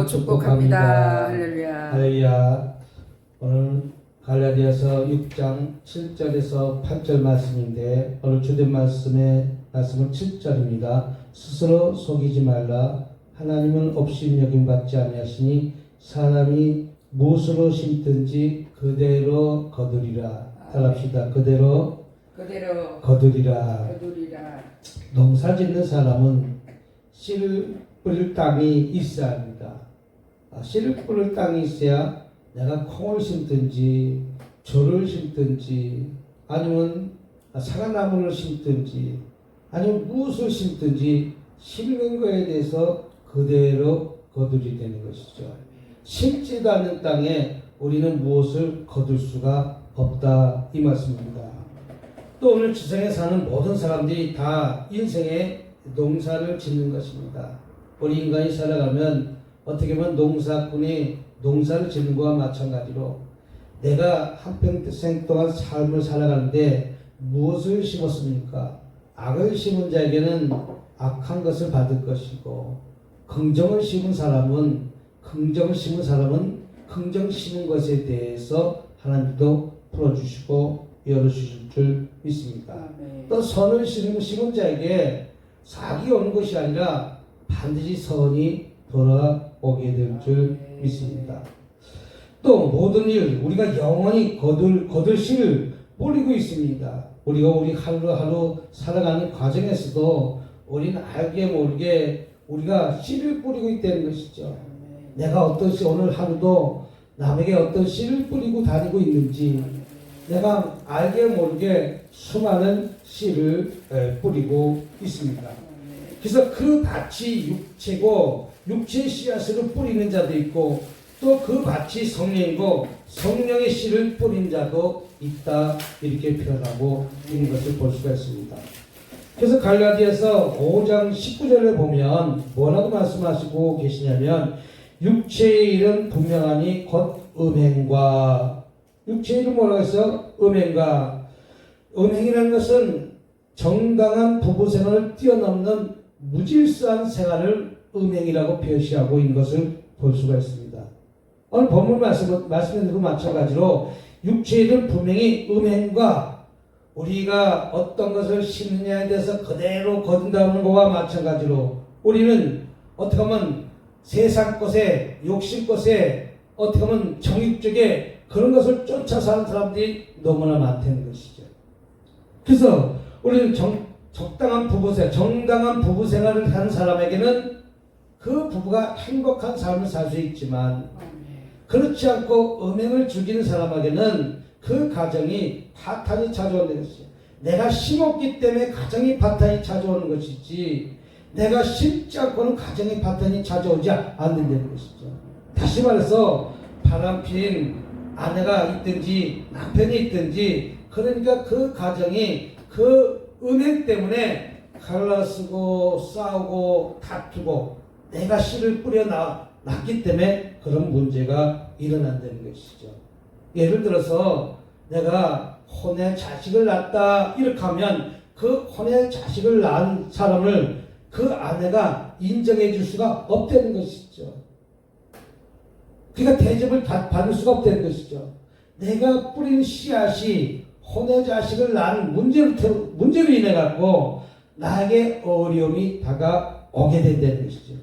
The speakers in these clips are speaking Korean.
축복합니다. 할렐루야. 할렐루야. 오늘 갈라디아서 6장 7절에서 8절 말씀인데 오늘 주된 말씀은 7절입니다. 스스로 속이지 말라. 하나님은 없이 여김받지 아니하시니 사람이 무엇으로 심든지 그대로 거두리라. 따라합시다. 그대로 거두리라. 농사 짓는 사람은 씨를 뿌릴 땅이 있어야 합니다. 씨를 뿌릴 땅이 있어야 내가 콩을 심든지 조를 심든지 아니면 사과나무를 심든지 아니면 무엇을 심든지 심는 거에 대해서 그대로 거두리 되는 것이죠. 심지도 않는 땅에 우리는 무엇을 거둘 수가 없다 이 말씀입니다. 또 오늘 지상에 사는 모든 사람들이 다 인생에 농사를 짓는 것입니다. 우리 인간이 살아가면 어떻게 보면 농사꾼이 농사를 짓는 것과 마찬가지로 내가 한평생 동안 삶을 살아가는데 무엇을 심었습니까? 악을 심은 자에게는 악한 것을 받을 것이고 긍정을 심은 사람은 긍정 심은 것에 대해서 하나님도 풀어주시고 열어주실 줄 믿습니다. 또 선을 심은 자에게 사기 오는 것이 아니라 반드시 선이 돌아오게 될 줄 믿습니다. 또 모든 일 우리가 영원히 거둘 씨를 뿌리고 있습니다. 우리 하루하루 살아가는 과정에서도 우리는 알게 모르게 우리가 씨를 뿌리고 있다는 것이죠. 내가 어떤 씨 오늘 하루도 남에게 어떤 씨를 뿌리고 다니고 있는지 내가 알게 모르게 수많은 씨를 뿌리고 있습니다. 그래서 그 밭이 육체고 육체의 씨앗을 뿌리는 자도 있고 또 그 밭이 성령이고 성령의 씨를 뿌린 자도 있다 이렇게 표현하고 있는 것을 볼 수가 있습니다. 그래서 갈라디아서 5장 19절을 보면 뭐라고 말씀하시고 계시냐면 육체의 일은 분명하니 곧 음행과 육체의 일은 뭐라고 했어요? 음행이라는 것은 정당한 부부 생활을 뛰어넘는 무질서한 생활을 음행이라고 표시하고 있는 것을 볼 수가 있습니다. 오늘 본문 말씀에도 마찬가지로 육체의 일은 분명히 음행과 우리가 어떤 것을 심느냐에 대해서 그대로 거둔다는 것과 마찬가지로 우리는 어떻게 하면 세상 것에 욕심 것에 어떻게 하면 정욕적에 그런 것을 쫓아 사는 사람들이 너무나 많다는 것이죠. 그래서 우리는 정당한 부부 생활을 하는 사람에게는 그 부부가 행복한 삶을 살 수 있지만 그렇지 않고 음행을 즐기는 사람에게는 그 가정이 파탄이 찾아오는 것이죠. 내가 심었기 때문에 가정이 파탄이 찾아오는 것이지 내가 심지 않고는 가정이 파탄이 찾아오지 않는다는 것이죠. 다시 말해서 바람핀 아내가 있든지 남편이 있든지 그러니까 그 가정이 그 음행 때문에 갈라쓰고 싸우고 다투고 내가 씨를 뿌려 놨기 때문에 그런 문제가 일어난다는 것이죠. 예를 들어서 내가 혼의 자식을 낳았다 이렇게 하면 그 혼의 자식을 낳은 사람을 그 아내가 인정해 줄 수가 없다는 것이죠. 그러니까 대접을 받을 수가 없다는 것이죠. 내가 뿌린 씨앗이 혼의 자식을 낳은 문제로 인해 갖고 나에게 어려움이 다가오게 된다는 것이죠.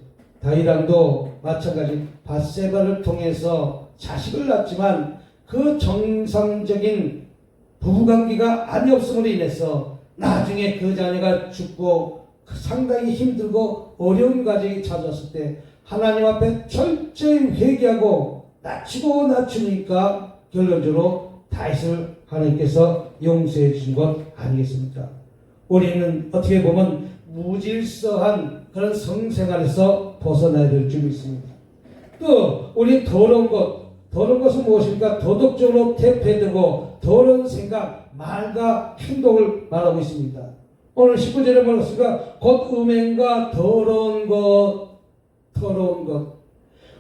다윗왕도 마찬가지 밧세바를 통해서 자식을 낳았지만 그 정상적인 부부관계가 아니었음으로 인해서 나중에 그 자녀가 죽고 상당히 힘들고 어려운 과정이 찾아왔을 때 하나님 앞에 철저히 회개하고 낮추니까 결론적으로 다윗을 하나님께서 용서해 주신 것 아니겠습니까? 우리는 어떻게 보면 무질서한 그런 성생활에서 벗어나야 될 줄 믿습니다. 또 우리 더러운 것은 무엇입니까? 도덕적으로 퇴폐되고 더러운 생각, 말과 행동을 말하고 있습니다. 오늘 19절에 말했으니까 곧 음행과 더러운 것.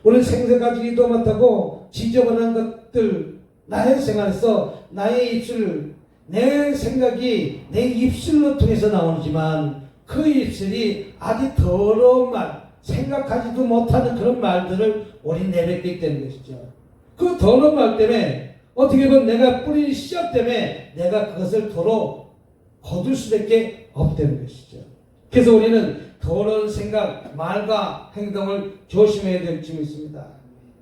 우리는 생사 가지기도 못하고 지저분한 것들 나의 생활에서 나의 입술 내 생각이 내 입술로 통해서 나오지만 그 입술이 아주 더러운 말 생각하지도 못하는 그런 말들을 우리 내뱉게 있다는 것이죠. 그 더러운 말 때문에 어떻게 보면 내가 뿌린 씨앗 때문에 내가 그것을 도로 거둘 수밖에 없다는 것이죠. 그래서 우리는 더러운 생각, 말과 행동을 조심해야 될 점이 있습니다.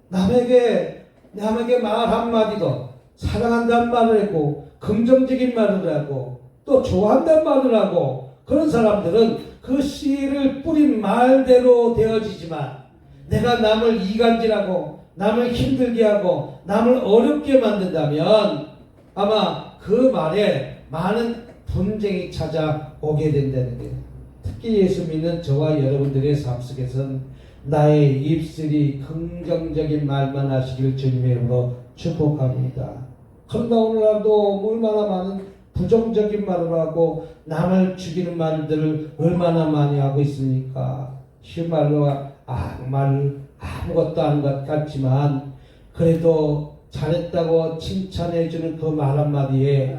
남에게 말 한마디도 사랑한다는 말을 하고 긍정적인 말을 하고 또 좋아한다는 말을 하고 그런 사람들은 그 씨를 뿌린 말대로 되어지지만 내가 남을 이간질하고 남을 힘들게 하고 남을 어렵게 만든다면 아마 그 말에 많은 분쟁이 찾아오게 된다는 거예요. 특히 예수 믿는 저와 여러분들의 삶 속에서는 나의 입술이 긍정적인 말만 하시길 주님의 이름으로 축복합니다. 그런가 오늘날도 얼마나 많은 부정적인 말을 하고 남을 죽이는 말들을 얼마나 많이 하고 있습니까? 쉬운 말로 아무것도 아닌 것 같지만 그래도 잘했다고 칭찬해주는 그 말 한마디에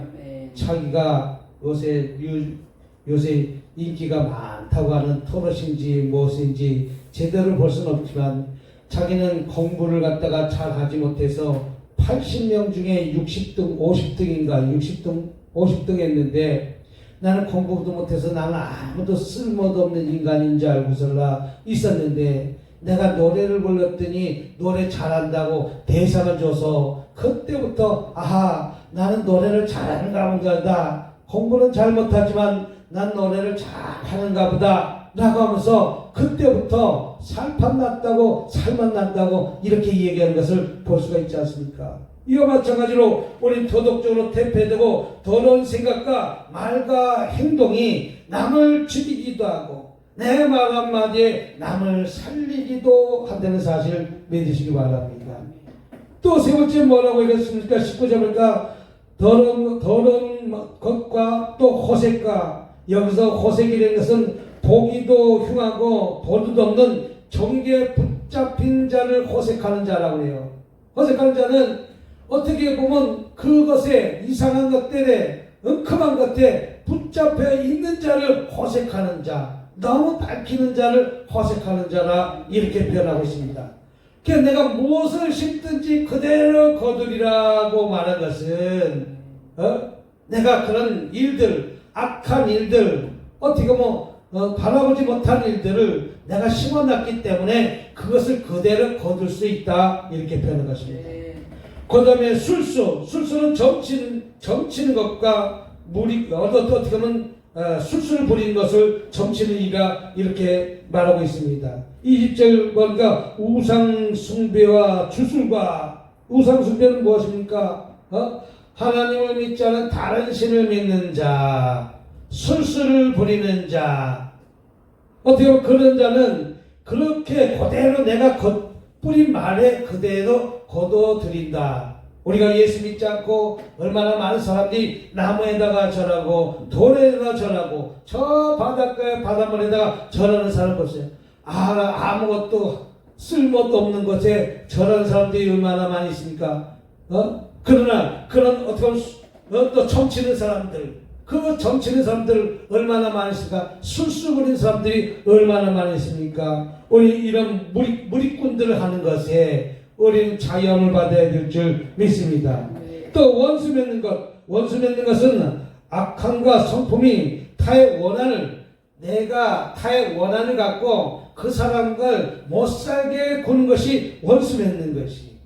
자기가 요새 인기가 많다고 하는 토롯인지 무엇인지 제대로 볼 수는 없지만 자기는 공부를 갖다가 잘 하지 못해서 80명 중에 60등, 50등인가 50등 했는데 나는 공부도 못해서 나는 아무도 쓸모도 없는 인간인 줄 알고서라 있었는데 내가 노래를 불렀더니 노래 잘한다고 대상을 줘서 그때부터 나는 노래를 잘하는가 보다. 공부는 잘 못하지만 난 노래를 잘하는가 보다 라고 하면서 그때부터 살판 났다고 살만 난다고 이렇게 얘기하는 것을 볼 수가 있지 않습니까? 이와 마찬가지로 우리 도덕적으로 대표되고 더러운 생각과 말과 행동이 남을 죽이기도 하고 내 말 한마디에 남을 살리기도 한다는 사실을 믿으시기 바랍니다. 또 세 번째 뭐라고 얘기했습니까? 19절 보니까 더러운 것과 또 호색과 여기서 호색이라는 것은 보기도 흉하고 보기도 없는 정계에 붙잡힌 자를 호색하는 자라고 해요. 호색하는 자는 어떻게 보면 그것에 이상한 것들에 엉큼한 것에 붙잡혀 있는 자를 호색하는 자, 너무 밝히는 자를 호색하는 자라 이렇게 표현하고 있습니다. 그래서 내가 무엇을 심든지 그대로 거두리라고 말한 것은 내가 그런 일들, 악한 일들, 어떻게 바라보지 못한 일들을 내가 심어놨기 때문에 그것을 그대로 거둘 수 있다 이렇게 표현한 것입니다. 그 다음에 술수는 점치는 것과 어떻게 보면 술수를 부리는 것을 점치는 이가 이렇게 말하고 있습니다. 20절 보니까 우상숭배와 주술과 우상숭배는 무엇입니까? 하나님을 믿지 않은 다른 신을 믿는 자, 술수를 부리는 자, 어떻게 보면 그런 자는 그렇게 그대로 내가 뿌린 말에 그대로 거둬들인다. 우리가 예수 믿지 않고 얼마나 많은 사람들이 나무에다가 절하고 돌에다가 절하고 저 바닷가에 바닷물에다가 절하는 사람 보세요. 아무것도 쓸모도 없는 것에 절하는 사람들이 얼마나 많이 있습니까? 그러나 그런 어떻게 보면 또 점치는 사람들, 그 점치는 사람들 얼마나 많이 있습니까? 술수 부린 사람들이 얼마나 많이 있습니까? 우리 이런 무리꾼들을 하는 것에 우리는 자연을 받아야 될 줄 믿습니다. 또 원수 맺는 것은 악함과 성품이 내가 타의 원한을 갖고 그 사람을 못 살게 구는 것이 원수 맺는 것이.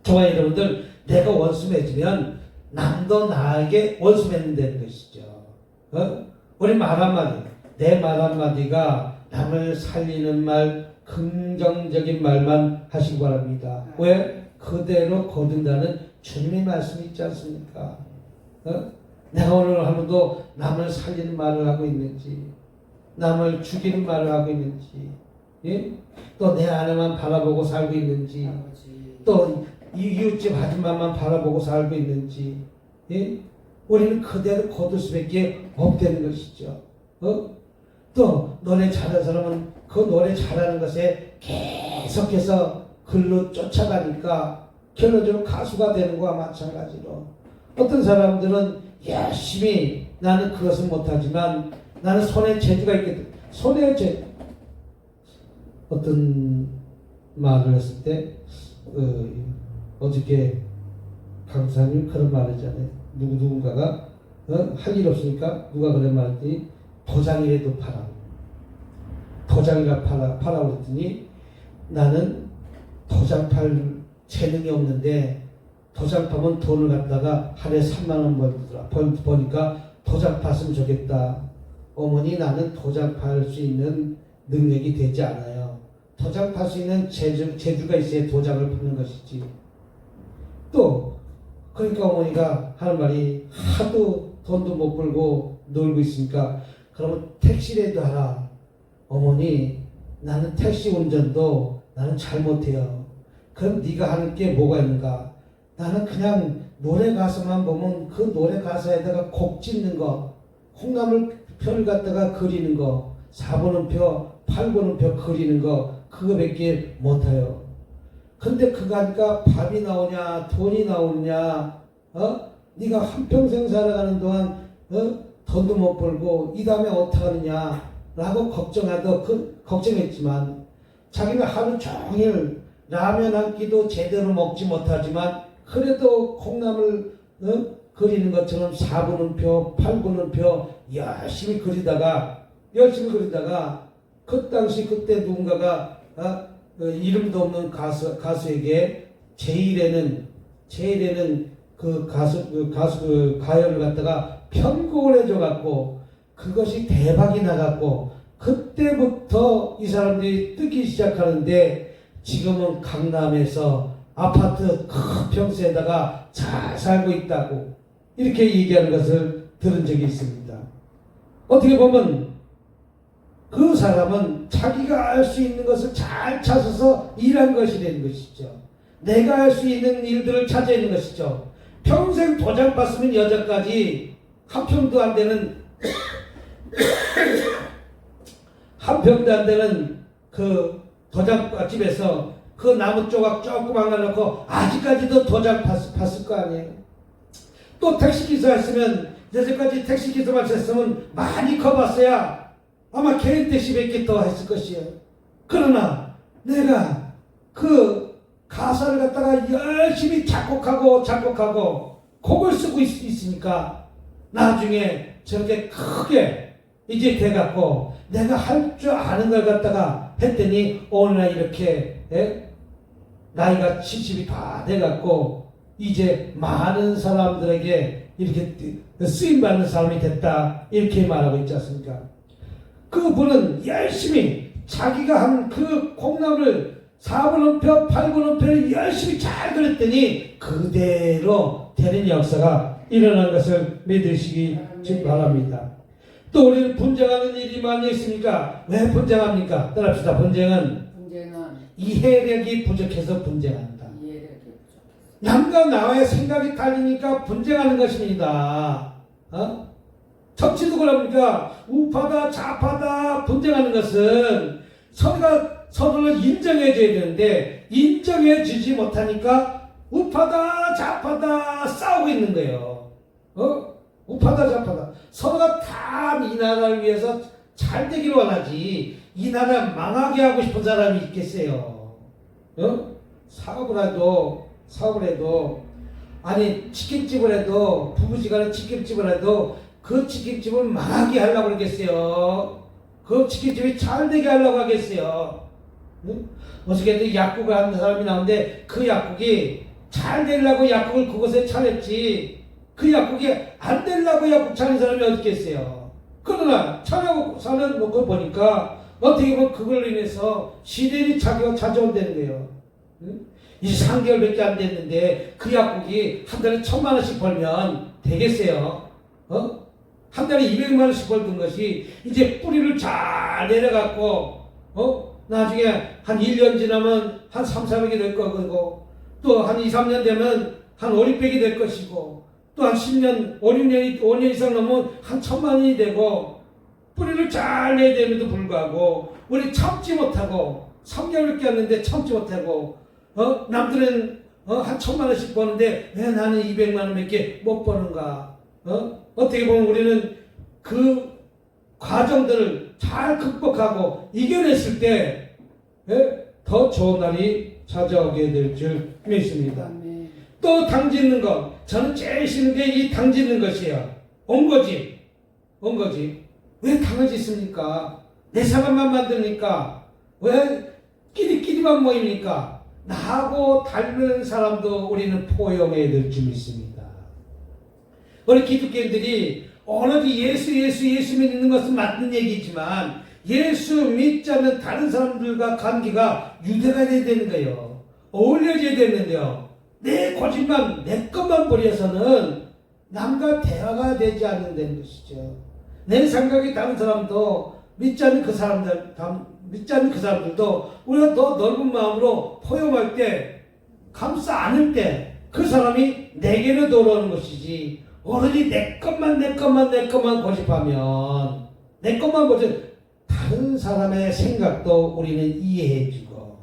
저와 여러분들, 내가 원수 맺으면 남도 나에게 원수 맺는다는 것이죠. 우리 말 한마디, 내 말 한마디가 남을 살리는 말, 긍정적인 말만 하시기 바랍니다. 왜? 그대로 거둔다는 주님의 말씀이 있지 않습니까? 내가 오늘 하루도 남을 살리는 말을 하고 있는지, 남을 죽이는 말을 하고 있는지, 또 내 안에만 바라보고 살고 있는지, 또 이웃집 아줌마만 바라보고 살고 있는지, 우리는 그대로 거둘 수밖에 없다는 것이죠. 또 노래 잘하는 사람은 그 노래 잘하는 것에 계속해서 글로 쫓아가니까 결론적으로 가수가 되는 것과 마찬가지로 어떤 사람들은 열심히 나는 그것은 못하지만 나는 손에 재주가 있거든. 손에 어떤 말을 했을 때 어저께 강사님 그런 말 했잖아요. 누군가가 할 일 없으니까 누가 그런 말 했더니 도장이라도 팔아. 도장이라 팔아 그랬더니 나는 도장 팔 재능이 없는데 도장 파면 돈을 갖다가 하루에 3만 원 벌더라. 버니까 도장 팠으면 좋겠다. 어머니 나는 도장 팔 수 있는 능력이 되지 않아요. 도장 팔 수 있는 재주가 있어야 도장을 파는 것이지. 또 그러니까 어머니가 하는 말이 하도 돈도 못 벌고 놀고 있으니까 그러면 택시라도 하라. 어머니 나는 택시 운전도 나는 잘못해요. 그럼 네가 하는 게 뭐가 있는가? 나는 그냥 노래 가사만 보면 그 노래 가사에다가 곡 짓는 거, 콩나물 표를 갖다가 그리는 거, 4번음표, 8번음표 그리는 거 그거밖에 못해요. 근데 그거 하니까 밥이 나오냐 돈이 나오냐 네가 한평생 살아가는 동안 돈도 못 벌고 이 다음에 어떡하느냐 라고 걱정했지만 자기는 하루 종일 라면 한 끼도 제대로 먹지 못하지만 그래도 콩나물 그리는 것처럼 4번음표 8번음표 열심히 그리다가 그 당시 그때 누군가가 이름도 없는 가수에게 제일에는 그 가요를 갖다가 편곡을 해줘 갖고 그것이 대박이 나갖고 그때부터 이 사람들이 뜨기 시작하는데 지금은 강남에서 아파트 큰 평수에다가 잘 살고 있다고 이렇게 얘기하는 것을 들은 적이 있습니다. 어떻게 보면 그 사람은 자기가 할 수 있는 것을 잘 찾아서 일한 것이 되는 것이죠. 내가 할 수 있는 일들을 찾아내는 것이죠. 평생 도장 봤으면 여자까지 한 평도 안 되는 그 도장집에서 그 나무 조각 조그만 거 놓고 아직까지도 도장 봤을 거 아니에요. 또 택시기사 했으면 여태까지 택시기사만 했으면 많이 커봤어야 아마 개인 택시밖에 더 했을 것이에요. 그러나 내가 그 가사를 갖다가 열심히 작곡하고 곡을 쓰고 있으니까 나중에 저렇게 크게 이제 돼갖고 내가 할 줄 아는 걸 갖다가 했더니 오늘날 이렇게 나이가 70이 다 돼갖고 이제 많은 사람들에게 이렇게 쓰임받는 사람이 됐다 이렇게 말하고 있지 않습니까? 그분은 열심히 자기가 한 그 콩나물 4번음표 8번음표를 열심히 잘 그렸더니 그대로 되는 역사가 일어난 것을 믿으시기 바랍니다. 또 우리는 분쟁하는 일이 많이 있습니까? 왜 분쟁합니까? 따라합시다. 분쟁은 이해력이 부족해서 분쟁한다. 남과 나와의 생각이 달리니까 분쟁하는 것입니다. 정치도 그럽니까? 우파다 좌파다 분쟁하는 것은 서로를 인정해줘야 되는데 인정해주지 못하니까 우파다 좌파다 싸우고 있는 거예요. 우파다 좌파다 서로가 다 이 나라를 위해서 잘 되기를 원하지 이 나라 망하게 하고 싶은 사람이 있겠어요. 사업을 해도 아니 치킨집을 해도 부부지간에 치킨집을 해도 그 치킨집을 망하게 하려고 그러겠어요. 그 치킨집이 잘 되게 하려고 하겠어요. 어저께도 약국을 하는 사람이 나오는데 그 약국이 잘 되려고 약국을 그곳에 차렸지 그 약국이 안 되려고 약국 차린 사람이 어디 있겠어요. 그러나 차려고 사는 거 보니까 어떻게 보면 그걸로 인해서 시대이 자기가 찾아온다는 거예요. 이제 3개월밖에 안 됐는데 그 약국이 한 달에 1,000만 원씩 벌면 되겠어요. 한 달에 200만 원씩 벌던 것이 이제 뿌리를 잘 내려갖고 나중에 한 1년 지나면 한 3, 400이 될 거고 또 한 2, 3년 되면 한 5, 600이 될 것이고 또 한 10년, 5, 5년 이상 넘으면 한 1,000만 원이 되고 뿌리를 잘 내야 되는데도 불구하고 우리 참지 못하고 3개월밖에 안 됐는데 참지 못하고 남들은 한 1,000만 원씩 버는데 왜 나는 200만 원밖에 못 버는가? 어떻게 보면 우리는 그 과정들을 잘 극복하고 이겨냈을 때 더 좋은 날이 찾아오게 될 줄 믿습니다. 아멘. 또 당짓는 것, 저는 제일 싫은 게 이 당짓는 것이에요. 옹거지. 왜 당을 짓습니까? 내 사람만 만드니까. 왜 끼리끼리만 모입니까? 나하고 닮은 사람도 우리는 포용해야 될 줄 믿습니다. 우리 기독교인들이 오로지 예수 믿는 것은 맞는 얘기지만 예수 믿지 않는 다른 사람들과 관계가 유대가 돼야 되는 거예요. 어울려져야 되는데요. 내 고집만, 내 것만 부려서는 남과 대화가 되지 않는다는 것이죠. 내 생각이 다른 사람도 믿지 않는 그 사람들도 우리가 더 넓은 마음으로 포용할 때, 감싸 안을 때 그 사람이 내게로 돌아오는 것이지, 오로지 내 것만 고집하면, 내 것만 고집, 다른 사람의 생각도 우리는 이해해주고,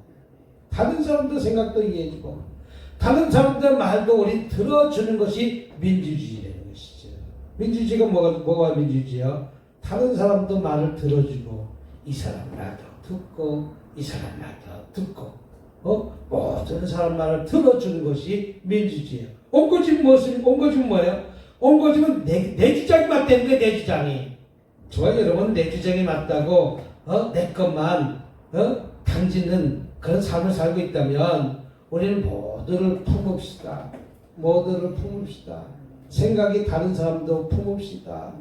다른 사람도 생각도 이해해주고, 다른 사람들 말도 우리 들어주는 것이 민주주의라는 것이죠. 민주주의가 뭐가 민주주의요? 다른 사람도 말을 들어주고, 이 사람 말도 듣고, 이 사람 말도 듣고, 모든 사람 말을 들어주는 것이 민주주의예요. 옹고집은 뭐예요? 옹고집은 내 주장이 맞다는 거예요, 내 주장이. 좋아요, 여러분, 내 주장이 맞다고, 내 것만, 당짓는 그런 삶을 살고 있다면, 우리는 모두를 품읍시다. 생각이 다른 사람도 품읍시다.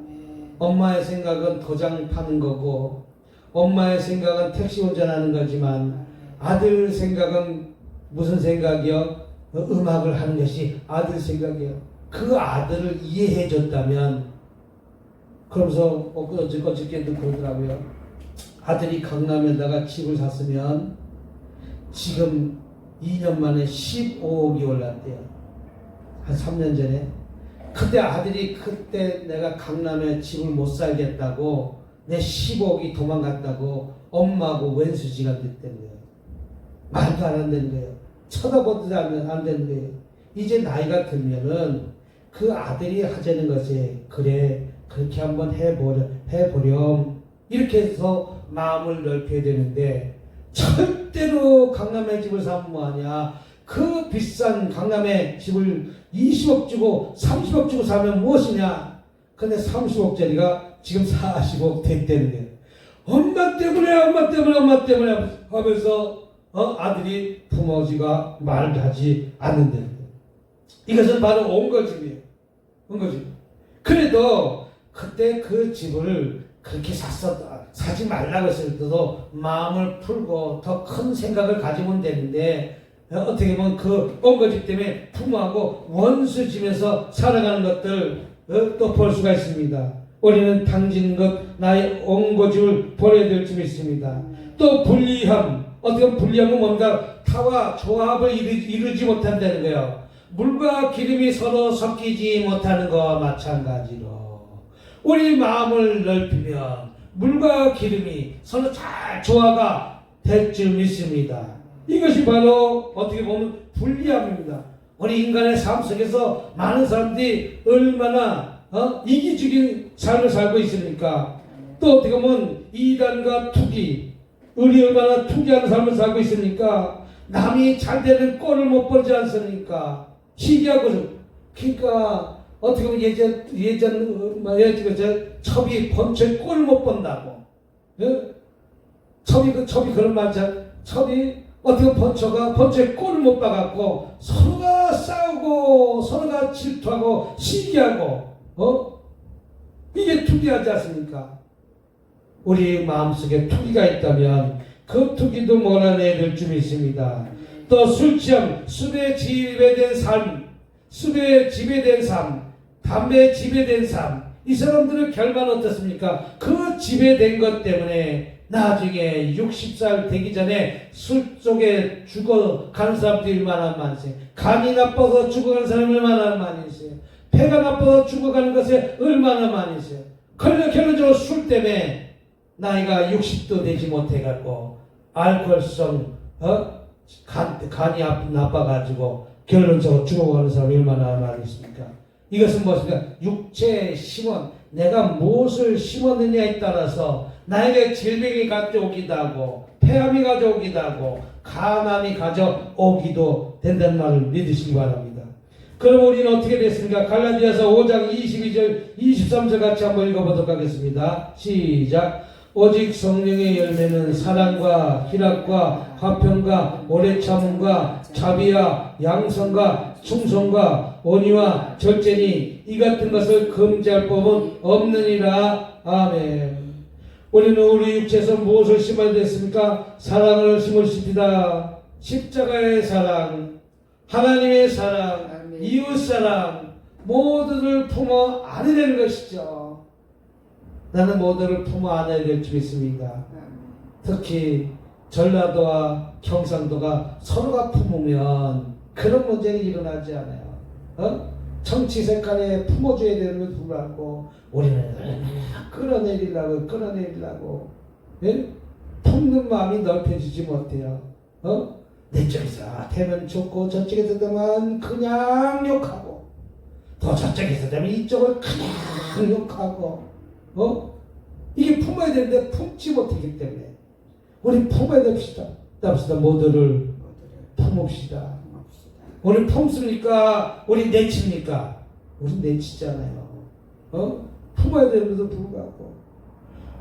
엄마의 생각은 도장 파는 거고, 엄마의 생각은 택시 운전하는 거지만, 아들 생각은 무슨 생각이요? 음악을 하는 것이 아들 생각이요. 그 아들을 이해해 줬다면, 그러면서 어저께도 그러더라고요. 아들이 강남에다가 집을 샀으면 지금 2년 만에 15억이 올랐대요. 한 3년 전에. 그때 아들이 그때 내가 강남에 집을 못 살겠다고 내 15억이 도망갔다고 엄마하고 왼수지가 됐다는 거예요. 말도 안 한다는 거예요. 쳐다보지도 안 되는 거예요. 이제 나이가 들면은 그 아들이 하자는 것에 그래 그렇게 한번 해보렴 이렇게 해서 마음을 넓혀야 되는데 절대로 강남에 집을 사면 뭐하냐. 그 비싼 강남에 집을 20억 주고 30억 주고 사면 무엇이냐. 근데 30억짜리가 지금 40억 됐다는 거예요. 엄마 때문에 하면서 아들이 부모지가 말을 하지 않는다는 거예요. 이것은 바로 옹거집이에요. 옹거집. 그래도 그때 그 집을 그렇게 사지 말라고 했을 때도 마음을 풀고 더 큰 생각을 가지면 되는데 어떻게 보면 그 옹거집 때문에 부모하고 원수지면서 살아가는 것들 또 볼 수가 있습니다. 우리는 당진 것 나의 옹거집을 버려야 될 줄 믿습니다. 또 불리함. 어떻게 보면 불리함은 뭔가 타와 조합을 이루지 못한다는 거예요. 물과 기름이 서로 섞이지 못하는 것과 마찬가지로 우리 마음을 넓히면 물과 기름이 서로 잘 조화가 될 줄 믿습니다. 이것이 바로 어떻게 보면 불리함입니다. 우리 인간의 삶 속에서 많은 사람들이 얼마나 이기적인 삶을 살고 있습니까? 또 어떻게 보면 이단과 투기, 우리 얼마나 투기하는 삶을 살고 있습니까? 남이 잘 되는 꼴을 못 보지 않습니까? 시기하고 그러니까 어떻게 보면 예전 첩이 번처의 꼴을 못 본다고. 예? 첩이 그런 말이죠. 첩이 어떻게 보면 번처의 꼴을 못 봐갖고 서로가 싸우고 서로가 질투하고 시기하고 이게 투기하지 않습니까? 우리 마음속에 투기가 있다면 그 투기도 몰아내야 될 줄 믿습니다. 또 술 취함, 술에 지배된 삶, 담배에 지배된 삶, 이 사람들의 결과는 어떻습니까? 그 지배된 것 때문에 나중에 60살 되기 전에 술 속에 죽어가는 사람들이 얼마나 많으세요? 간이 나빠서 죽어가는 사람이 얼마나 많으세요? 폐가 나빠서 죽어가는 것에 얼마나 많으세요? 결론적으로 술 때문에 나이가 60도 되지 못해갖고 알코올성 간이 나빠가지고 결론적으로 죽어가는 사람이 얼마나 많이 있습니까? 이것은 무엇입니까? 육체의 심원, 내가 무엇을 심었느냐에 따라서 나에게 질병이 가져오기도 하고 폐암이 가져오기도 하고 간암이 가져오기도 된다는 말을 믿으시기 바랍니다. 그럼 우리는 어떻게 됐습니까? 갈라디아서 5장 22절 23절 같이 한번 읽어보도록 하겠습니다. 시작. 오직 성령의 열매는 사랑과 희락과 화평과 오래 참음과 자비와 양선과 충성과 온유와 절제니 이 같은 것을 금지할 법은 없느니라. 아멘. 우리는 우리 육체에서 무엇을 심어야 됐습니까? 사랑을 심으십니다. 십자가의 사랑, 하나님의 사랑, 아멘. 이웃사랑 모두를 품어 안아야 되는 것이죠. 나는 모두를 품어 안아야 될 줄 믿습니다. 특히 전라도와 경상도가 서로가 품으면 그런 문제는 일어나지 않아요. 정치 색깔에 품어줘야 되는 걸 불구하고 우리는 끌어내리려고 예? 품는 마음이 넓혀지지 못해요. 내 쪽에서 되면 좋고 저쪽에서 되면 그냥 욕하고 또 저쪽에서 되면 이쪽을 그냥 욕하고 이게 품어야 되는데 품지 못하기 때문에 우리 품어야 됩시다. 모두를 품읍시다. 우리 품습니까? 우리 내칩니까? 우리 내치잖아요. 품어야 되는데도 불구하고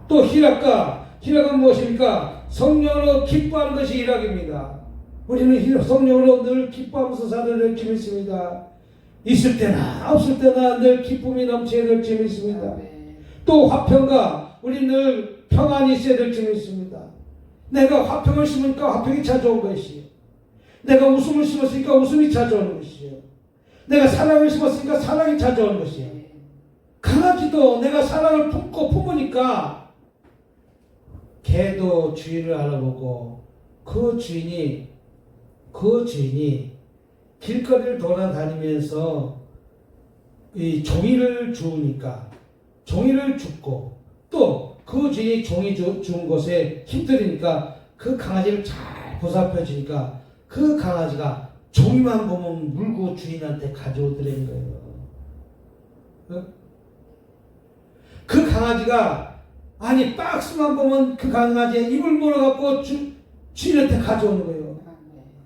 또 희락은 무엇입니까? 성령으로 기뻐하는 것이 희락입니다. 우리는 성령으로 늘 기뻐하면서 살아야 될 줄 믿습니다. 있을 때나 없을 때나 늘 기쁨이 넘쳐야 될 줄 믿습니다. 또 화평과 우리 늘 평안이 있어야 될 줄 믿습니다. 내가 화평을 심으니까 화평이 찾아온 것이요. 내가 웃음을 심었으니까 웃음이 찾아오는 것이요. 내가 사랑을 심었으니까 사랑이 찾아오는 것이요. 강아지도 내가 사랑을 품으니까 개도 주인을 알아보고 그 주인이 길거리를 돌아다니면서 이 종이를 주우니까 종이를 줍고 또 그 주인이 종이 준 곳에 힘들으니까 그 강아지를 잘 보살펴 주니까 그 강아지가 종이만 보면 물고 주인한테 가져오더라는 거예요. 그 강아지가 아니 박스만 보면 그 강아지의 입을 물어갖고 주인한테 가져오는 거예요.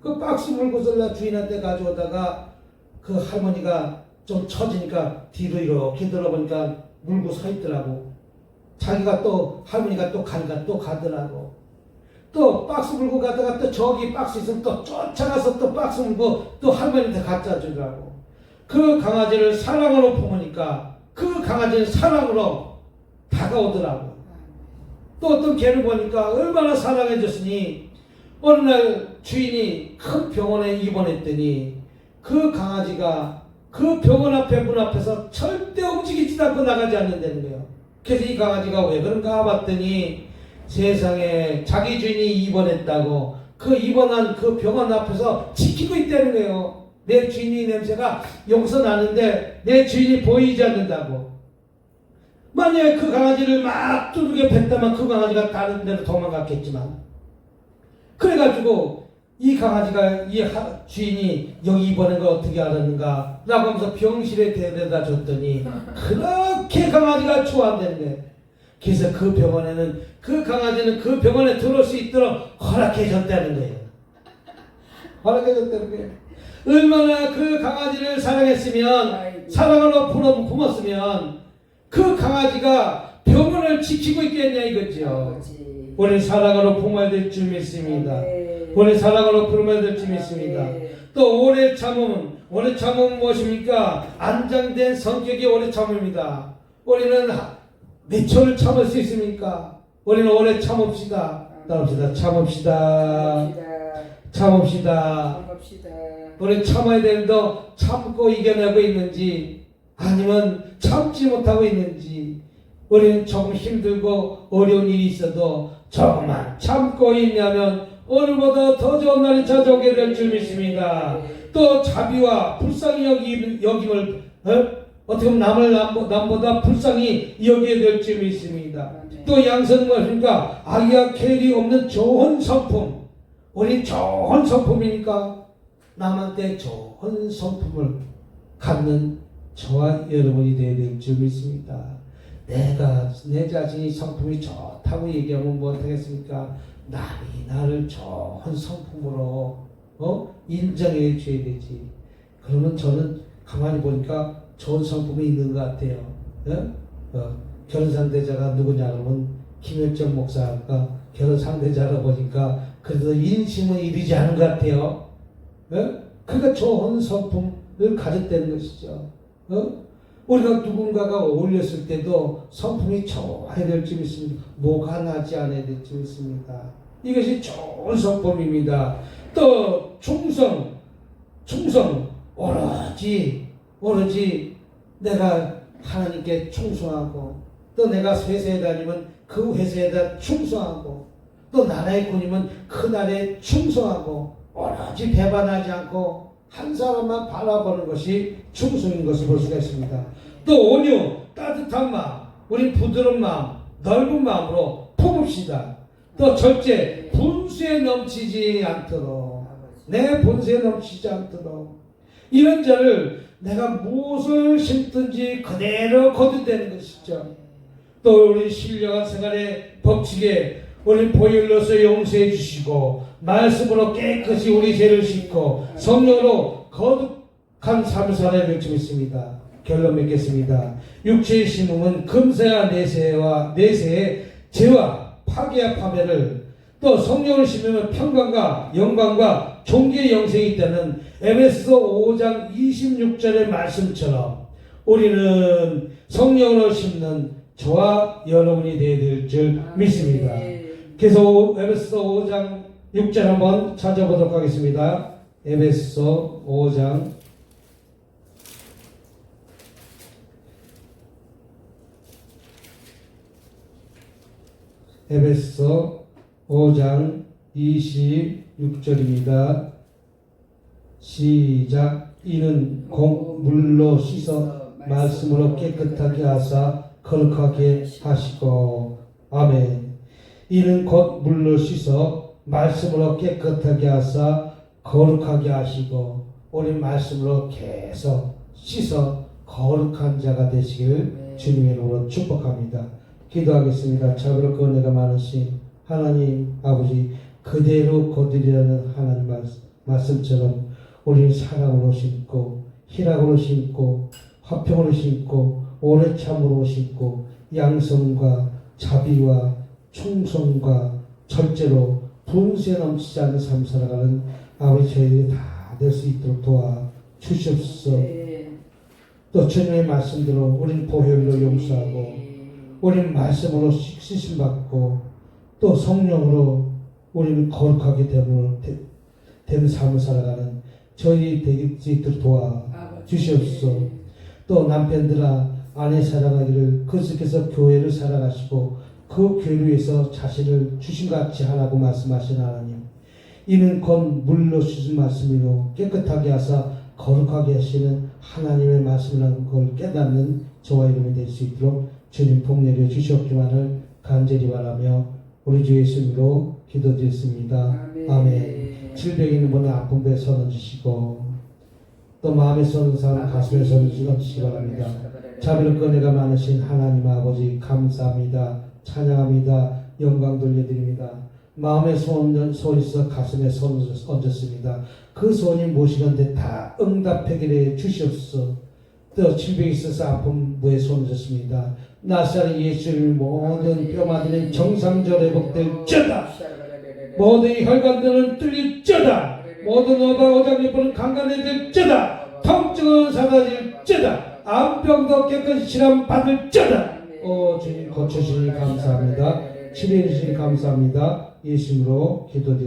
그 박스 물고서 주인한테 가져오다가 그 할머니가 좀 처지니까 뒤로 이렇게 들어보니까 물고 서 있더라고. 자기가 또 할머니가 또 가니까 또 가더라고. 또 박스 물고 가다가 또 저기 박스 있으면 또 쫓아가서 또 박스 물고 또 할머니한테 갖다 주더라고. 그 강아지를 사랑으로 품으니까 그 강아지는 사랑으로 다가오더라고. 또 어떤 개를 보니까 얼마나 사랑해줬으니 어느 날 주인이 큰 병원에 입원했더니 그 강아지가 그 병원 앞에 문 앞에서 절대 움직이지도 않고 나가지 않는다는 거예요. 그래서 이 강아지가 왜 그런가 봤더니 세상에 자기 주인이 입원했다고 그 입원한 그 병원 앞에서 지키고 있다는 거예요. 내 주인이 냄새가 용서 나는데 내 주인이 보이지 않는다고. 만약에 그 강아지를 막 두들겨 팼다면 그 강아지가 다른 데로 도망갔겠지만 그래가지고 이 강아지가 이 주인이 여기 입원한 걸 어떻게 알았는가 라고 하면서 병실에 데려다 줬더니 그렇게 강아지가 좋아한다는 거예요. 그래서 그 병원에는 그 강아지는 그 병원에 들어올 수 있도록 허락해 줬다는 거예요. 허락해 줬다는 거예요. 얼마나 그 강아지를 사랑했으면 사랑으로 품었으면 그 강아지가 병원을 지키고 있겠냐 이거죠. 우리 사랑으로 품어야 될 줄 믿습니다. 오래 사랑으로 품어야 될 줄 믿습니다. 또 오래 참음은 무엇입니까? 안정된 성격이 오래 참음입니다. 우리는 몇 초를 참을 수 있습니까? 우리는 오래 참읍시다. 따라합시다. 참읍시다. 우리 참아야 되는데 참고 이겨내고 있는지 아니면 참지 못하고 있는지 우리는 조금 힘들고 어려운 일이 있어도 조금만 참고 있냐면 오늘보다 더 좋은 날이 찾아오게 될 줄 믿습니다. 또 자비와 불쌍히 여김을 어떻게 보면 남보다 불쌍히 여기게 될 줄 믿습니다. 또 양선은 무엇입니까? 악이와 괴리 없는 좋은 성품. 우리 좋은 성품이니까 남한테 좋은 성품을 갖는 저와 여러분이 되어야 될 줄 믿습니다. 내가 내 자신이 성품이 좋다고 얘기하면 뭐 하겠습니까? 남이 나를 좋은 성품으로 인정해 줘야 되지. 그러면 저는 가만히 보니까 좋은 성품이 있는 것 같아요. 결혼 상대자가 누구냐 그러면 김현정 목사가 결혼 상대자로 보니까 그래도 인심은 이르지 않은 것 같아요. 그러니까 좋은 성품을 가졌다는 것이죠. 우리가 누군가가 어울렸을 때도 성품이 좋아야 될 줄 있습니다. 뭐가 나지 않아야 될 줄 있습니다. 이것이 좋은 성품입니다. 또 충성 오로지 내가 하나님께 충성하고, 또 내가 회사에 다니면 그 회사에다 충성하고, 또 나라의 군이면 그 나라에 충성하고, 오로지 배반하지 않고 한 사람만 바라보는 것이 충성인 것을 볼 수가 있습니다. 또 온유, 따뜻한 마음, 우리 부드러운 마음, 넓은 마음으로 품읍시다. 또 절제, 분수에 넘치지 않도록, 내 분수에 넘치지 않도록, 이런 자를 내가 무엇을 심든지 그대로 거두되는 것이죠. 또 우리 신령한 생활의 법칙에 우리 보혈로서 용서해 주시고, 말씀으로 깨끗이 우리 죄를 씻고, 성령으로 거룩한 삶을 살아야 될 줄 믿습니다. 결론 맺겠습니다. 육체의 심음은 금세와 내세의 죄와 파괴와 파멸을, 또 성령을 심으면 평강과 영광과 존귀의 영생이 있다는 에베소서 5장 26절의 말씀처럼 우리는 성령으로 심는 저와 여러분이 되어야 될 줄 믿습니다. 계속 에베소서 5장 6절 한번 찾아보도록 하겠습니다. 에베소서 5장 26절입니다. 시작. 이는 곧 물로 씻어 말씀으로 깨끗하게 하사 거룩하게 하시고. 아멘. 이는 곧 물로 씻어 말씀으로 깨끗하게 하사 거룩하게 하시고, 우리 말씀으로 계속 씻어 거룩한 자가 되시길 주님의 이름으로 축복합니다. 기도하겠습니다. 자비롭고 은혜가 많으신 하나님 아버지, 그대로 거두리라는 하나님 말씀처럼 우리는 사랑으로 심고, 희락으로 심고, 화평으로 심고, 오래 참으로 심고, 양성과 자비와 충성과 절제로 분수에 넘치지 않는 삶 살아가는 아버지, 저희들이 다 될 수 있도록 도와 주시옵소서. 또 주님의 말씀대로 우리는 보혈로 용서하고, 우리는 말씀으로 씻음 받고, 또 성령으로 우리는 거룩하게 되는 삶을 살아가는 저희 되길 수 있도록 도와 주시옵소서. 또 남편들아, 아내 사랑하기를 그리스도께서 교회를 사랑하시고 그 교회를 위해서 자신을 주신같이 하라고 말씀하신 하나님, 이는 곧 물로 씻은 말씀이로 깨끗하게 하사 거룩하게 하시는 하나님의 말씀이라는 걸 깨닫는 저와 이름이 될 수 있도록 주님 복 내려 주시옵기만을 간절히 바라며 우리 주 예수님으로 기도드렸습니다. 아멘. 질병 있는 분은 아픈 배에 손 얹으시고, 또 마음에 손 사람 가슴에 손 얹으시기 바랍니다. 자비롭고 은혜가 많으신 하나님 아버지, 감사합니다. 찬양합니다. 영광 돌려드립니다. 마음에 손 있어 가슴에 손 얹었습니다. 그 손이 무엇이건데 다 응답하게 주시옵소서. 또 질병이 있어서 아픈 부에 손 얹었습니다. 나사렛 예수님 모든 뼈마디는 정상적으로 회복될지어다. 모든 혈관들은 뚫릴지어다. 모든 오장육부는 강간해질지어다. 통증은 사라질지어다. 암병도 깨끗이 치료 받을지어다. 주님 고쳐주시니 감사합니다. 치료해 주시니 감사합니다. 예수님으로 기도드렸습니다.